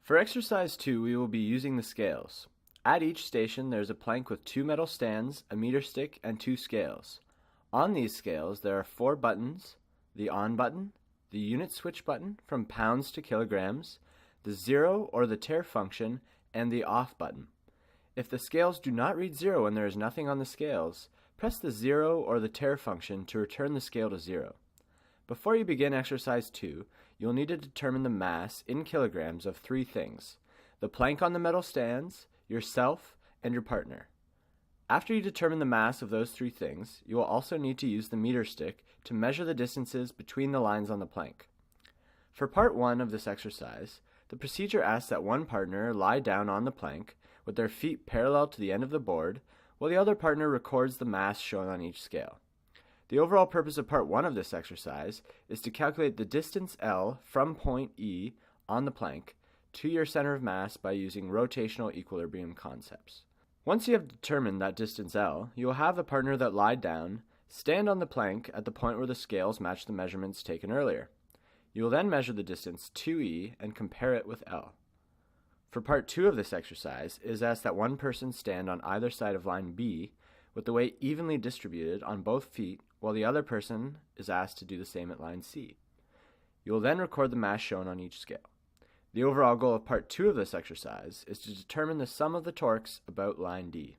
For exercise 2, we will be using the scales. At each station, there is a plank with 2 metal stands, a meter stick, and 2 scales. On these scales, there are 4 buttons: the on button, the unit switch button from pounds to kilograms, the zero or the tare function, and the off button. If the scales do not read 0 and there is nothing on the scales, press the 0 or the tare function to return the scale to 0. Before you begin exercise 2, you'll need to determine the mass in kilograms of 3 things: the plank on the metal stands, yourself, and your partner. After you determine the mass of those 3 things, you will also need to use the meter stick to measure the distances between the lines on the plank. For part 1 of this exercise, the procedure asks that one partner lie down on the plank with their feet parallel to the end of the board, while the other partner records the mass shown on each scale. The overall purpose of part 1 of this exercise is to calculate the distance L from point E on the plank to your center of mass by using rotational equilibrium concepts. Once you have determined that distance L, you will have the partner that lied down stand on the plank at the point where the scales match the measurements taken earlier. You will then measure the distance 2E and compare it with L. For part 2 of this exercise, it is asked that one person stand on either side of line B with the weight evenly distributed on both feet, while the other person is asked to do the same at line C. You will then record the mass shown on each scale. The overall goal of part 2 of this exercise is to determine the sum of the torques about line D.